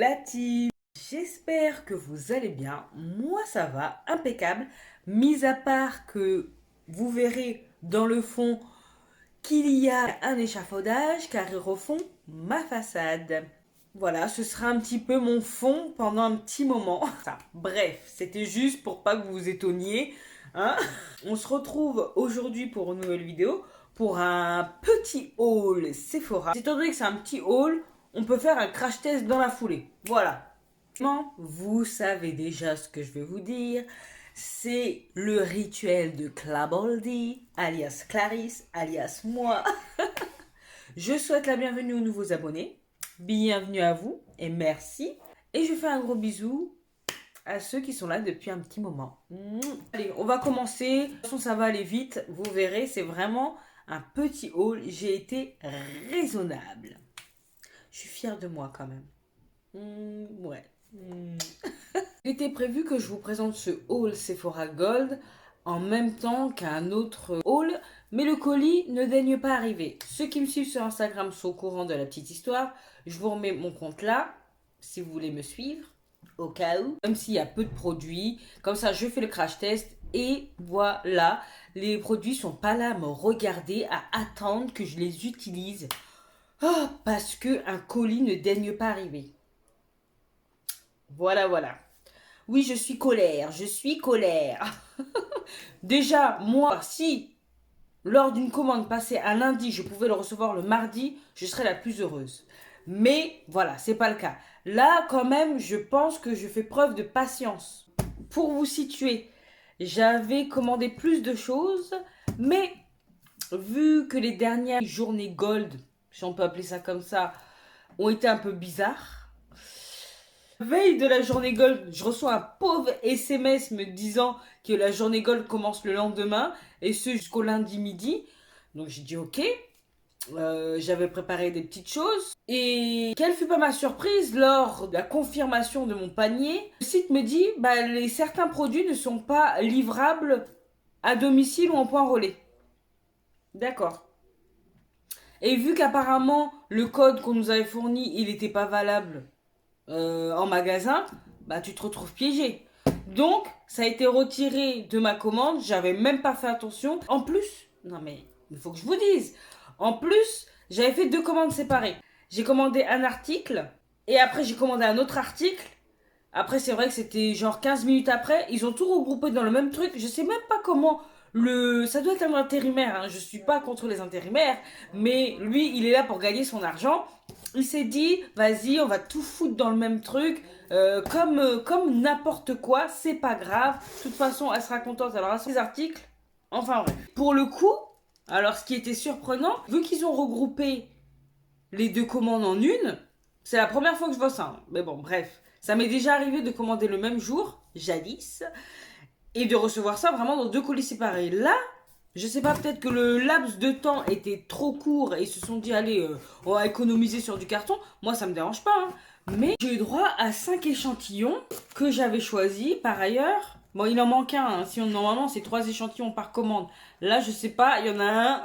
la team. J'espère que vous allez bien. Moi, ça va, impeccable. Mis à part que vous verrez dans le fond qu'il y a un échafaudage car ils refont ma façade. Voilà, ce sera un petit peu mon fond pendant un petit moment. Bref, c'était juste pour pas que vous vous étonniez, hein. On se retrouve aujourd'hui pour une nouvelle vidéo pour un petit haul Sephora. Étant donné que c'est un petit haul, on peut faire un crash test dans la foulée. Voilà. Vous savez déjà ce que je vais vous dire. C'est le rituel de Clabaldi, alias Clarisse, alias moi. Je souhaite la bienvenue aux nouveaux abonnés. Bienvenue à vous et merci. Et je fais un gros bisou à ceux qui sont là depuis un petit moment. Allez, on va commencer. De toute façon, ça va aller vite. Vous verrez, c'est vraiment un petit haul. J'ai été raisonnable. Je suis fière de moi quand même. Ouais. Il était prévu que je vous présente ce haul Sephora Gold en même temps qu'un autre haul, mais le colis ne daigne pas arriver. Ceux qui me suivent sur Instagram sont au courant de la petite histoire. Je vous remets mon compte là, si vous voulez me suivre, au cas où. Même s'il y a peu de produits, comme ça je fais le crash test et voilà. Les produits sont pas là à me regarder, à attendre que je les utilise. Oh, parce qu'un colis ne daigne pas arriver. Voilà, voilà. Oui, je suis colère, je suis colère. Déjà, moi, si lors d'une commande passée un lundi, je pouvais le recevoir le mardi, je serais la plus heureuse. Mais voilà, c'est pas le cas. Là, quand même, je pense que je fais preuve de patience. Pour vous situer, j'avais commandé plus de choses, mais vu que les dernières journées gold, si on peut appeler ça comme ça, ont été un peu bizarres, veille de la journée Gold, je reçois un pauvre SMS me disant que la journée Gold commence le lendemain et ce jusqu'au lundi midi. Donc j'ai dit ok. J'avais préparé des petites choses. Et quelle fut pas ma surprise lors de la confirmation de mon panier. Le site me dit certains produits ne sont pas livrables à domicile ou en point relais. D'accord. Et vu qu'apparemment le code qu'on nous avait fourni, il n'était pas valable en magasin, tu te retrouves piégé. Donc, ça a été retiré de ma commande, j'avais même pas fait attention. En plus, non mais, il faut que je vous dise, en plus, j'avais fait 2 commandes séparées. J'ai commandé un article, et après j'ai commandé un autre article. Après, c'est vrai que c'était genre 15 minutes après, ils ont tout regroupé dans le même truc. Je sais même pas comment ça doit être un intérimaire, hein. Je suis pas contre les intérimaires, mais lui, il est là pour gagner son argent. Il s'est dit, vas-y, on va tout foutre dans le même truc, comme n'importe quoi, c'est pas grave. De toute façon, elle sera contente, elle aura ses articles. Enfin bref. Pour le coup, alors ce qui était surprenant, vu qu'ils ont regroupé les 2 commandes en une, c'est la première fois que je vois ça, hein. Mais bon, bref. Ça m'est déjà arrivé de commander le même jour, jadis, et de recevoir ça vraiment dans 2 colis séparés. Là, je sais pas, peut-être que le laps de temps était trop court et ils se sont dit, allez, on va économiser sur du carton. Moi, ça me dérange pas, hein. Mais j'ai eu droit à 5 échantillons que j'avais choisis par ailleurs. Bon, il en manque un, hein. Normalement, c'est 3 échantillons par commande. Là, je sais pas, il y en a un.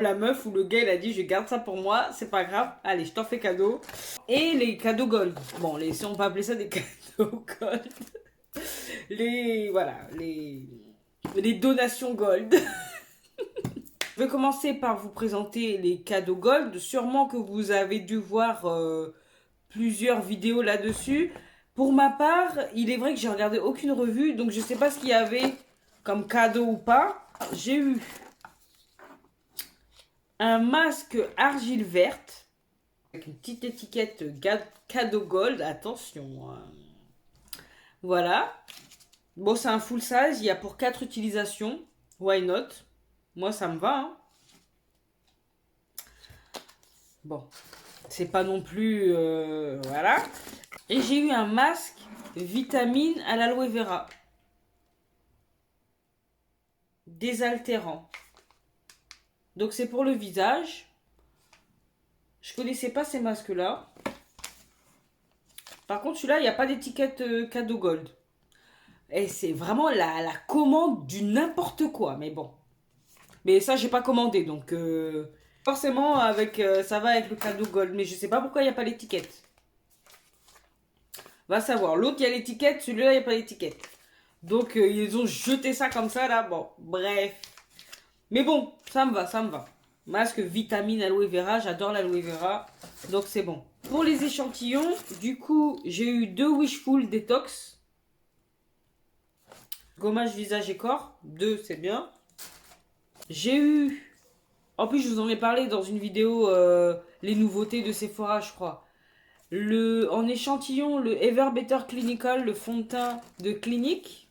La meuf ou le gars, il a dit, je garde ça pour moi, c'est pas grave. Allez, je t'en fais cadeau. Et les cadeaux gold. Bon, si on peut appeler ça des cadeaux gold. Voilà, les donations gold. Je vais commencer par vous présenter les cadeaux gold. Sûrement que vous avez dû voir plusieurs vidéos là-dessus. Pour ma part, il est vrai que j'ai regardé aucune revue, donc je sais pas ce qu'il y avait comme cadeau ou pas. J'ai eu un masque argile verte avec une petite étiquette cadeau gold. Attention. Voilà. Bon, c'est un full size. Il y a pour 4 utilisations. Why not? Moi, ça me va, hein. Bon, c'est pas non plus... voilà. Et j'ai eu un masque vitamine à l'aloe vera. Désaltérant. Donc, c'est pour le visage. Je connaissais pas ces masques-là. Par contre, celui-là, il n'y a pas d'étiquette cadeau gold. Et c'est vraiment la commande du n'importe quoi. Mais bon. Mais ça, j'ai pas commandé. Donc, forcément, ça va avec le cadeau gold. Mais je sais pas pourquoi il n'y a pas l'étiquette. Va savoir. L'autre, il y a l'étiquette. Celui-là, il n'y a pas d'étiquette. Donc, ils ont jeté ça comme ça, là. Bon, bref. Mais bon, ça me va, ça me va. Masque vitamine aloe vera. J'adore l'aloe vera. Donc, c'est bon. Pour les échantillons, du coup, j'ai eu 2 Wishful Detox. Gommage visage et corps. 2, c'est bien. J'ai eu... En plus, je vous en ai parlé dans une vidéo, les nouveautés de Sephora, je crois. En échantillon, le Ever Better Clinical, le fond de teint de Clinique.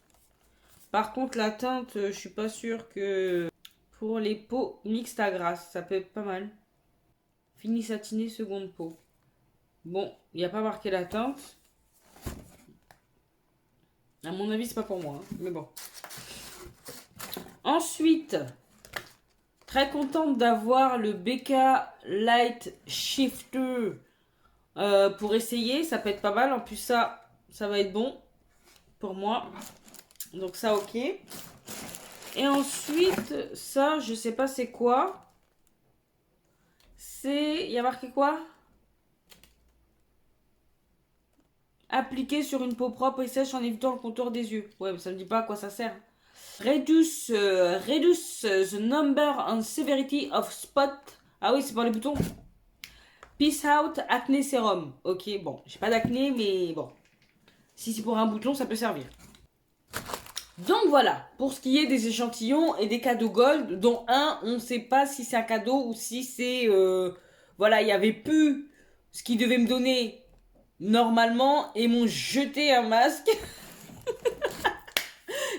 Par contre, la teinte, je suis pas sûre que... Pour les peaux mixtes à grasse, ça peut être pas mal. Fini satiné, seconde peau. Bon, il n'y a pas marqué la teinte. À mon avis, c'est pas pour moi, hein, mais bon. Ensuite, très contente d'avoir le BK Light Shifter pour essayer. Ça peut être pas mal. En plus, ça va être bon pour moi. Donc ça, ok. Et ensuite, ça, je sais pas c'est quoi. Il y a marqué quoi? Appliquer sur une peau propre et sèche en évitant le contour des yeux. Ouais, mais ça me dit pas à quoi ça sert. Reduce the number and severity of spot. Ah oui, c'est pour les boutons. Peace out acné sérum. Ok, bon, j'ai pas d'acné, mais bon. Si c'est pour un bouton, ça peut servir. Donc voilà, pour ce qui est des échantillons et des cadeaux gold, dont un, on ne sait pas si c'est un cadeau ou si c'est... voilà, il n'y avait plus ce qu'ils devaient me donner normalement et m'ont jeté un masque.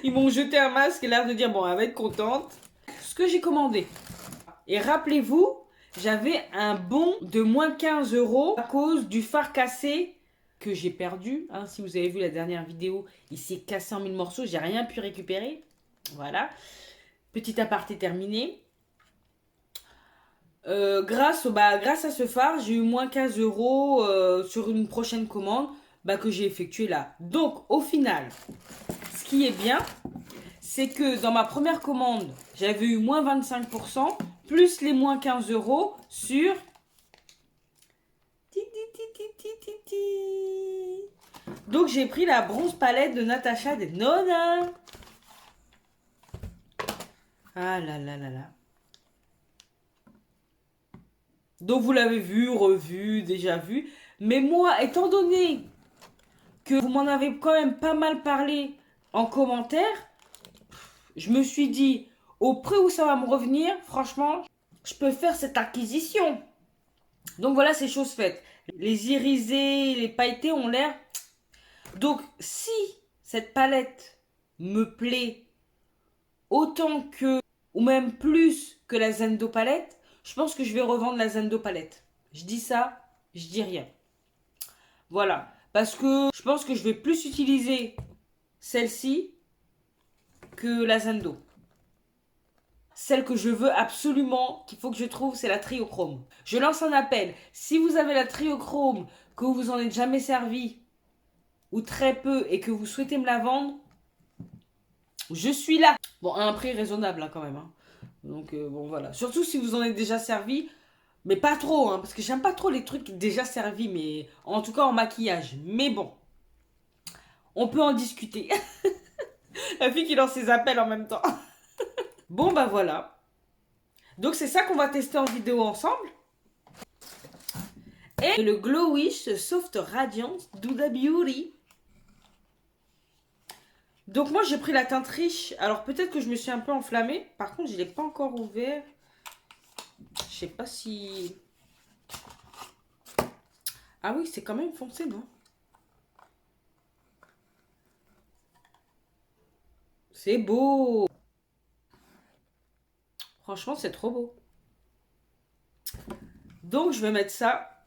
Ils m'ont jeté un masque et l'air de dire, bon, elle va être contente. Ce que j'ai commandé. Et rappelez-vous, j'avais un bon de moins 15 € à cause du phare cassé que j'ai perdu. Hein, si vous avez vu la dernière vidéo, il s'est cassé en 1000 morceaux. J'ai rien pu récupérer. Voilà. Petit aparté terminé. Grâce à ce phare, j'ai eu moins 15 € sur une prochaine commande que j'ai effectuée là. Donc, au final, ce qui est bien, c'est que dans ma première commande, j'avais eu moins 25%, plus les moins 15 € sur... Donc, j'ai pris la bronze palette de Natasha Denona. Ah là là là là. Donc, vous l'avez vu, revu, déjà vu. Mais moi, étant donné que vous m'en avez quand même pas mal parlé en commentaire, je me suis dit, au prix où ça va me revenir, franchement, je peux faire cette acquisition. Donc voilà, c'est chose faite. Les irisés, les pailletés ont l'air... Donc si cette palette me plaît autant que, ou même plus que la Zendo palette, je pense que je vais revendre la Zendo palette. Je dis ça, je dis rien. Voilà. Parce que je pense que je vais plus utiliser celle-ci que la Zendo. Celle que je veux absolument, qu'il faut que je trouve, c'est la Triochrome. Je lance un appel. Si vous avez la Triochrome, que vous vous en êtes jamais servi, ou très peu, et que vous souhaitez me la vendre, je suis là. Bon, à un prix raisonnable hein, quand même. Hein. Donc bon voilà. Surtout si vous en êtes déjà servi, mais pas trop, hein, parce que j'aime pas trop les trucs déjà servis, mais en tout cas en maquillage. Mais bon, on peut en discuter. La fille qui lance ses appels en même temps. Bon bah voilà. Donc c'est ça qu'on va tester en vidéo ensemble. Et le Glow Wish Soft Radiance Duda Beauty. Donc moi j'ai pris la teinte riche. Alors peut-être que je me suis un peu enflammée. Par contre je ne l'ai pas encore ouvert. Je sais pas si... Ah oui, c'est quand même foncé, non? C'est beau. Franchement, c'est trop beau. Donc, je vais mettre ça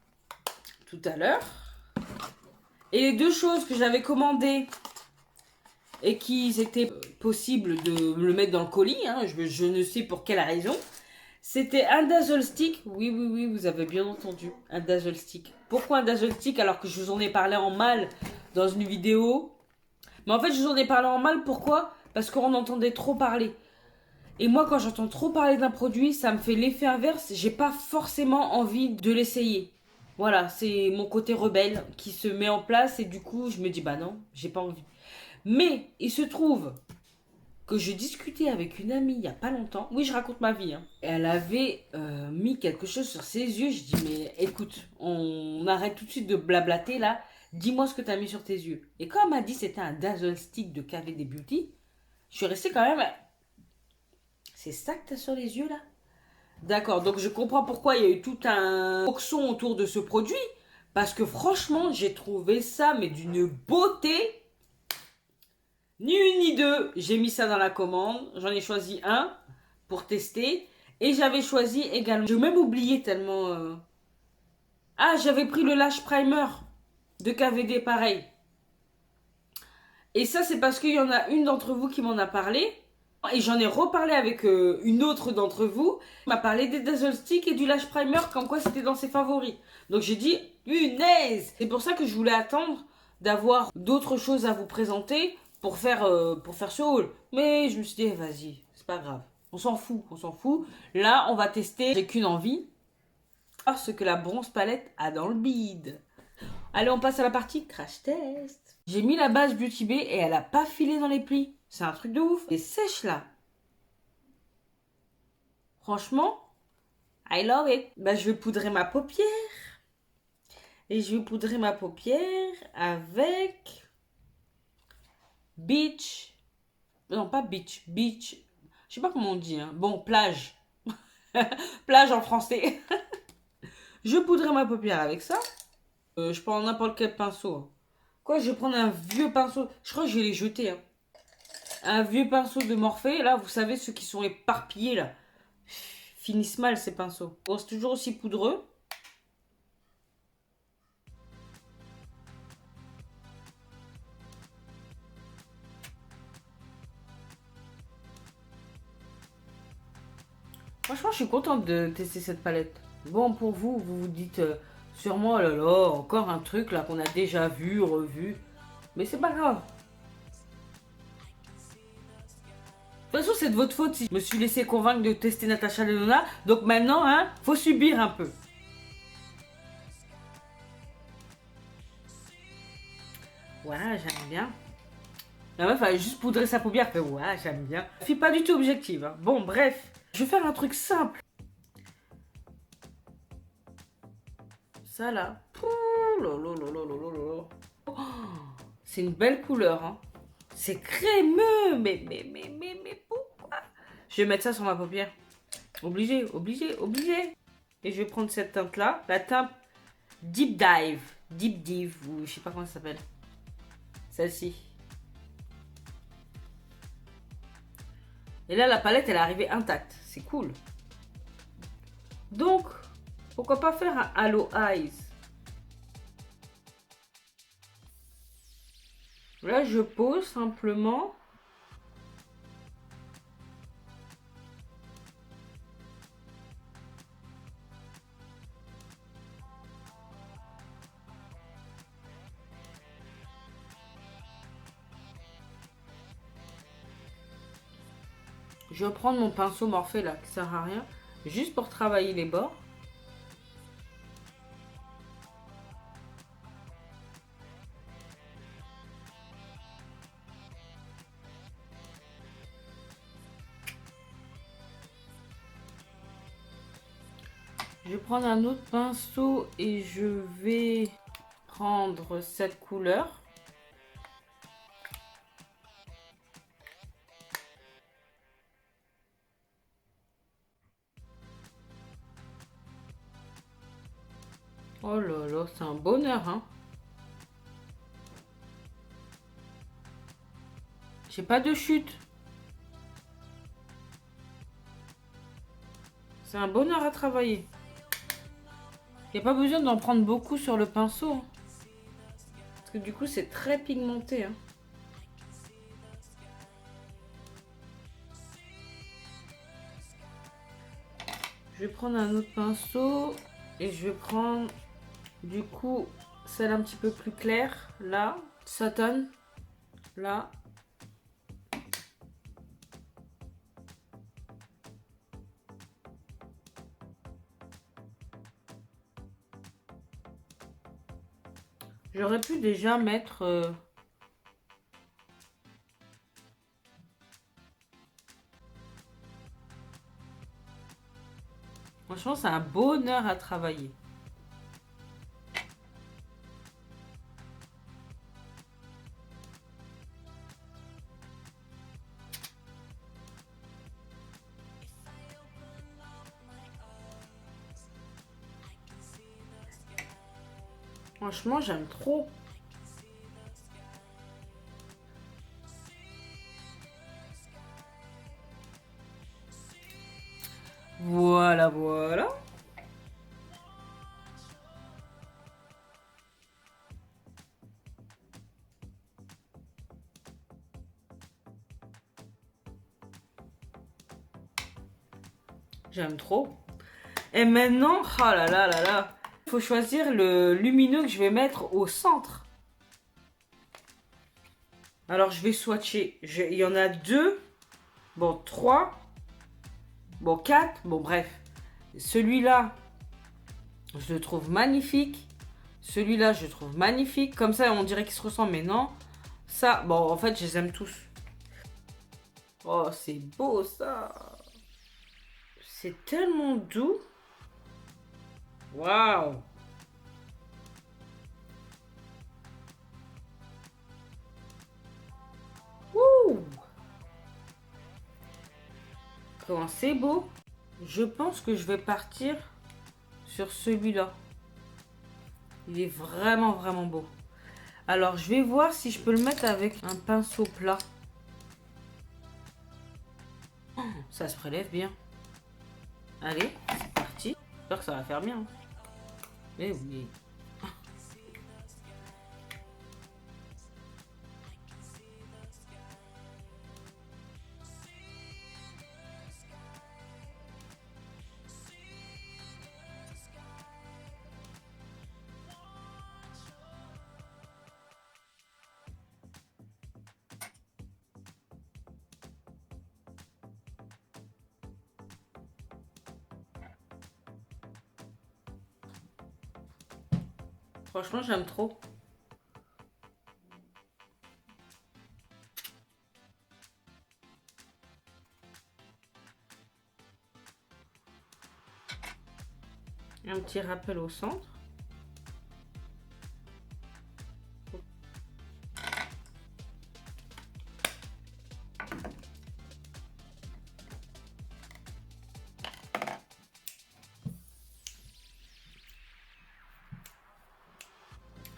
tout à l'heure. Et les deux choses que j'avais commandées et qui étaient possibles de me le mettre dans le colis, hein, je ne sais pour quelle raison, c'était un Dazzle Stick. Oui, oui, oui, vous avez bien entendu, un Dazzle Stick. Pourquoi un Dazzle Stick alors que je vous en ai parlé en mal dans une vidéo? Mais en fait, je vous en ai parlé en mal, pourquoi? Parce qu'on entendait trop parler. Et moi, quand j'entends trop parler d'un produit, ça me fait l'effet inverse. J'ai pas forcément envie de l'essayer. Voilà, c'est mon côté rebelle qui se met en place et du coup, je me dis, bah non, j'ai pas envie. Mais il se trouve que je discutais avec une amie il y a pas longtemps. Oui, je raconte ma vie, hein. Et elle avait mis quelque chose sur ses yeux. Je dis, mais écoute, on arrête tout de suite de blablater là. Dis-moi ce que tu as mis sur tes yeux. Et quand elle m'a dit que c'était un Dazzle Stick de KVD Beauty, je suis restée quand même. C'est ça que tu as sur les yeux là? D'accord, donc je comprends pourquoi il y a eu tout un boxon autour de ce produit. Parce que franchement, j'ai trouvé ça, mais d'une beauté. Ni une ni deux, j'ai mis ça dans la commande. J'en ai choisi un pour tester. Et j'avais choisi également. J'ai même oublié tellement. Ah, j'avais pris le Lash Primer de KVD pareil. Et ça, c'est parce qu'il y en a une d'entre vous qui m'en a parlé. Et j'en ai reparlé avec une autre d'entre vous. Elle m'a parlé des Dazzle Stick et du Lash Primer, comme quoi c'était dans ses favoris. Donc j'ai dit, punaise! C'est pour ça que je voulais attendre d'avoir d'autres choses à vous présenter pour faire ce haul. Mais je me suis dit, eh, vas-y, c'est pas grave. On s'en fout, on s'en fout. Là, on va tester. J'ai qu'une envie. Ah, ce que la bronze palette a dans le bide. Allez, on passe à la partie crash test. J'ai mis la base Beauty Bay et elle a pas filé dans les plis. C'est un truc de ouf. Elle est sèche là. Franchement, I love it. Bah, je vais poudrer ma paupière. Et je vais poudrer ma paupière avec Beach. Non, pas Beach. Beach. Je sais pas comment on dit. Hein. Bon, plage. Plage en français. Je poudrerai ma paupière avec ça. Je prends n'importe quel pinceau. Hein. Quoi, je vais prendre un vieux pinceau. Je crois que je vais les jeter. Hein. Un vieux pinceau de Morphée. Là, vous savez, ceux qui sont éparpillés là. Finissent mal ces pinceaux. Bon, c'est toujours aussi poudreux. Franchement, je suis contente de tester cette palette. Bon, pour vous, vous vous dites sûrement, oh là là, encore un truc là qu'on a déjà vu, revu. Mais c'est pas grave. De toute façon, c'est de votre faute si je me suis laissé convaincre de tester Natasha Denona. Donc maintenant, hein, faut subir un peu. Voilà, j'aime bien. La meuf a juste poudré sa paupière, fait ouais, j'aime bien. Je suis pas du tout objective. Hein. Bon, bref. Je vais faire un truc simple. Ça là. Pouh, oh, c'est une belle couleur. Hein. C'est crémeux. Mais pourquoi? Je vais mettre ça sur ma paupière. Obligé, obligé, obligé. Et je vais prendre cette teinte là. La teinte Deep Dive. Deep Dive. Ou je sais pas comment ça s'appelle. Celle-ci. Et là, la palette, elle est arrivée intacte. C'est cool. Donc, pourquoi pas faire un Halo Eyes? Là, je pose simplement. Je vais prendre mon pinceau Morphée là, qui sert à rien. Juste pour travailler les bords. Je vais prendre un autre pinceau et je vais prendre cette couleur. Oh là là, c'est un bonheur, hein. J'ai pas de chute. C'est un bonheur à travailler. Il n'y a pas besoin d'en prendre beaucoup sur le pinceau. Hein. Parce que du coup, c'est très pigmenté. Hein. Je vais prendre un autre pinceau. Et je vais prendre, du coup, celle un petit peu plus claire. Là, Satin. Là. J'aurais pu déjà mettre... Franchement, c'est un bonheur à travailler. Franchement, j'aime trop. Voilà, voilà. J'aime trop. Et maintenant, oh là là là là. Il faut choisir le lumineux que je vais mettre au centre. Alors, je vais swatcher. Il y en a deux. Bon, trois. Bon, quatre. Bon, bref. Celui-là, je le trouve magnifique. Celui-là, je le trouve magnifique. Comme ça, on dirait qu'ils se ressemblent, mais non. Ça, bon, en fait, je les aime tous. Oh, c'est beau, ça. C'est tellement doux. Waouh. Ouh. Comment c'est beau. Je pense que je vais partir sur celui-là. Il est vraiment, vraiment beau. Alors, je vais voir si je peux le mettre avec un pinceau plat. Oh, ça se prélève bien. Allez, c'est parti. J'espère que ça va faire bien. Mais oui. Franchement, j'aime trop. Un petit rappel au centre.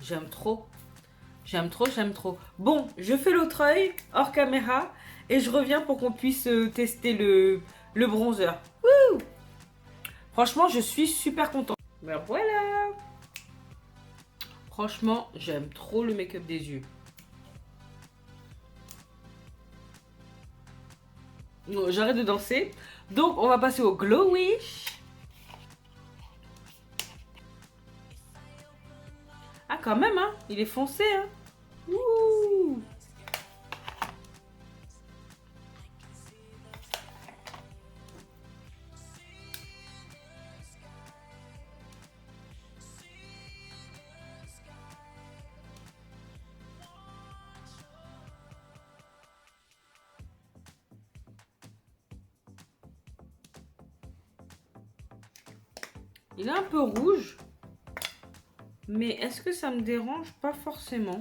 J'aime trop. J'aime trop, j'aime trop. Bon, je fais l'autre œil hors caméra et je reviens pour qu'on puisse tester le bronzer. Wouh! Franchement, je suis super contente. Ben voilà. Franchement, j'aime trop le make-up des yeux. Non, j'arrête de danser. Donc, on va passer au Glow Wish. Ah, quand même, hein. Il est foncé, hein. Ouh. Il est un peu rouge. Mais est-ce que ça me dérange? Pas forcément.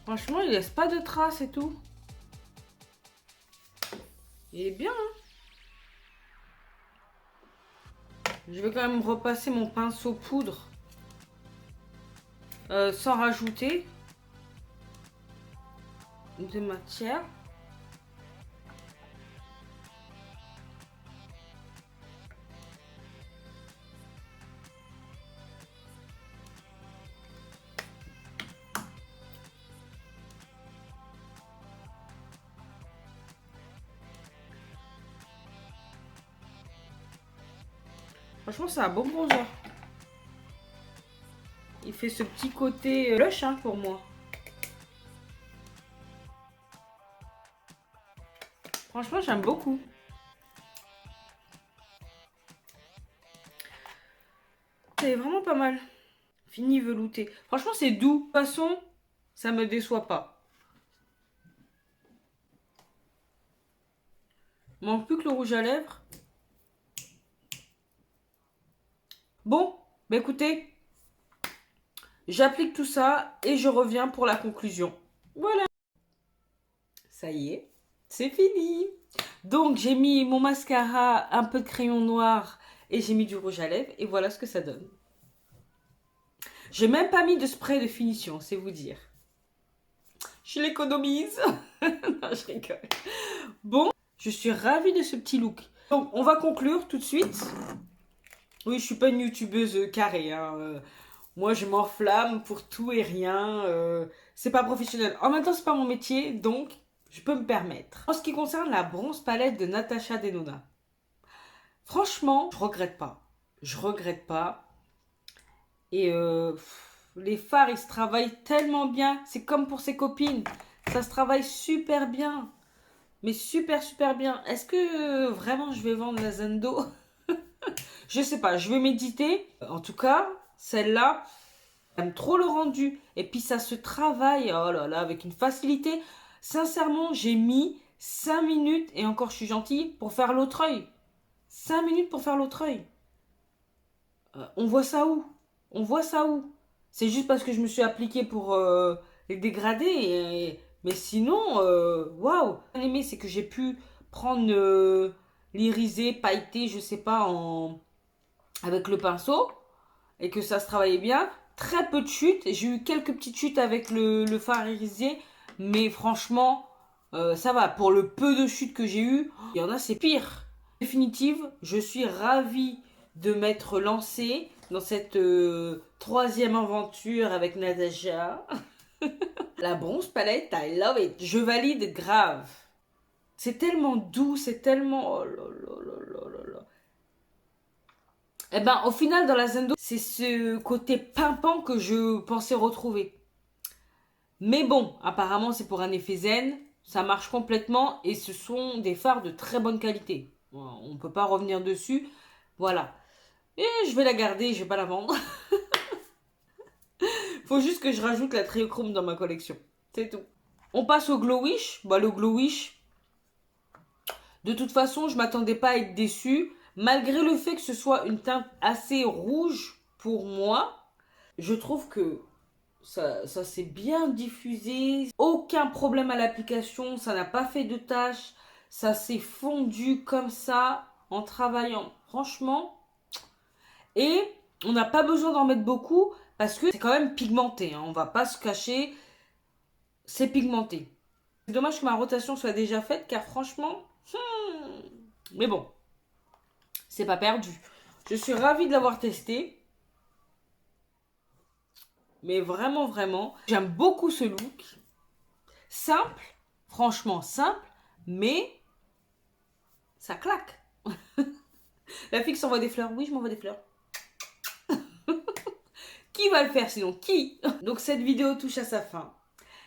Franchement, il laisse pas de traces et tout. Il est bien, hein. Je vais quand même repasser mon pinceau poudre sans rajouter de matière. Franchement, c'est un bon bronzer. Il fait ce petit côté blush hein, pour moi. Franchement, j'aime beaucoup. C'est vraiment pas mal. Fini velouté. Franchement, c'est doux. De toute façon, ça me déçoit pas. Il manque plus que le rouge à lèvres. Bon, bah écoutez, j'applique tout ça et je reviens pour la conclusion. Voilà. Ça y est, c'est fini. Donc, j'ai mis mon mascara, un peu de crayon noir et j'ai mis du rouge à lèvres. Et voilà ce que ça donne. J'ai même pas mis de spray de finition, c'est vous dire. Je l'économise. Non, je rigole. Bon, je suis ravie de ce petit look. Donc, on va conclure tout de suite. Oui, je suis pas une youtubeuse carrée. Hein. Moi, je m'enflamme pour tout et rien. C'est pas professionnel. En même temps, c'est pas mon métier, donc je peux me permettre. En ce qui concerne la bronze palette de Natasha Denona, franchement, je regrette pas. Je regrette pas. Et les fards, ils se travaillent tellement bien. C'est comme pour ses copines. Ça se travaille super bien. Mais super, super bien. Est-ce que vraiment je vais vendre la Zendo? Je sais pas, je vais méditer. En tout cas, celle-là, j'aime trop le rendu. Et puis ça se travaille, oh là là, avec une facilité. Sincèrement, j'ai mis 5 minutes, et encore je suis gentille, pour faire l'autre œil. 5 minutes pour faire l'autre œil. On voit ça où? On voit ça où? C'est juste parce que je me suis appliquée pour les dégradés. Mais sinon, waouh! Ce que j'ai aimé, c'est que j'ai pu prendre l'irisé, pailleté, je sais pas, avec le pinceau. Et que ça se travaillait bien. Très peu de chutes. J'ai eu quelques petites chutes avec le fard irisé. Mais franchement, ça va. Pour le peu de chutes que j'ai eu, il y en a, c'est pire. En définitive, je suis ravie de m'être lancée dans cette troisième aventure avec Natasha. La bronze palette, I love it. Je valide grave. C'est tellement doux, c'est tellement... Oh là là là là là. Eh ben, au final, dans la Zendo, c'est ce côté pimpant que je pensais retrouver. Mais bon, apparemment, c'est pour un effet zen. Ça marche complètement et ce sont des fards de très bonne qualité. On ne peut pas revenir dessus. Voilà. Et je vais la garder, je vais pas la vendre. Faut juste que je rajoute la triochrome dans ma collection. C'est tout. On passe au Glow Wish. Bah, le Glow Wish, de toute façon, je m'attendais pas à être déçue. Malgré le fait que ce soit une teinte assez rouge pour moi, je trouve que ça s'est bien diffusé. Aucun problème à l'application, ça n'a pas fait de taches. Ça s'est fondu comme ça en travaillant. Franchement. Et on n'a pas besoin d'en mettre beaucoup parce que c'est quand même pigmenté. Hein. On va pas se cacher. C'est pigmenté. C'est dommage que ma rotation soit déjà faite car franchement... Mais bon, c'est pas perdu. Je suis ravie de l'avoir testé. Mais vraiment, vraiment, j'aime beaucoup ce look. Simple, franchement simple, mais ça claque. La fille qui s'envoie des fleurs, oui, je m'envoie des fleurs. Qui va le faire sinon? Qui? Donc cette vidéo touche à sa fin.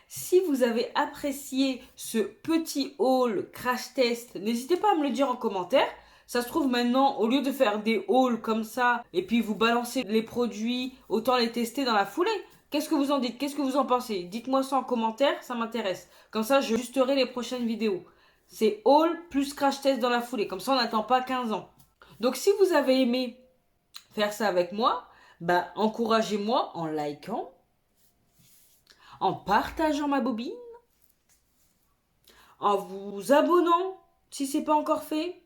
Si vous avez apprécié ce petit haul crash test, n'hésitez pas à me le dire en commentaire. Ça se trouve maintenant, au lieu de faire des hauls comme ça, et puis vous balancer les produits, autant les tester dans la foulée. Qu'est-ce que vous en dites? Qu'est-ce que vous en pensez? Dites-moi ça en commentaire, ça m'intéresse. Comme ça, je ajusterai les prochaines vidéos. C'est haul plus crash test dans la foulée. Comme ça, on n'attend pas 15 ans. Donc, si vous avez aimé faire ça avec moi, bah, encouragez-moi en likant, en partageant ma bobine, en vous abonnant si c'est pas encore fait.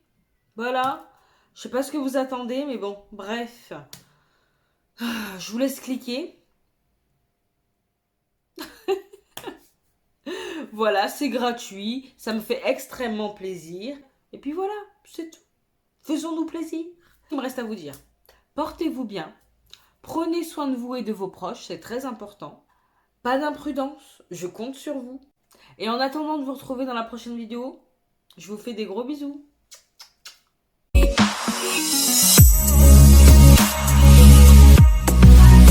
Voilà. Je sais pas ce que vous attendez, mais bon, bref. Je vous laisse cliquer. Voilà, c'est gratuit. Ça me fait extrêmement plaisir. Et puis voilà, c'est tout. Faisons-nous plaisir. Il me reste à vous dire. Portez-vous bien. Prenez soin de vous et de vos proches, c'est très important. Pas d'imprudence, je compte sur vous. Et en attendant de vous retrouver dans la prochaine vidéo, je vous fais des gros bisous.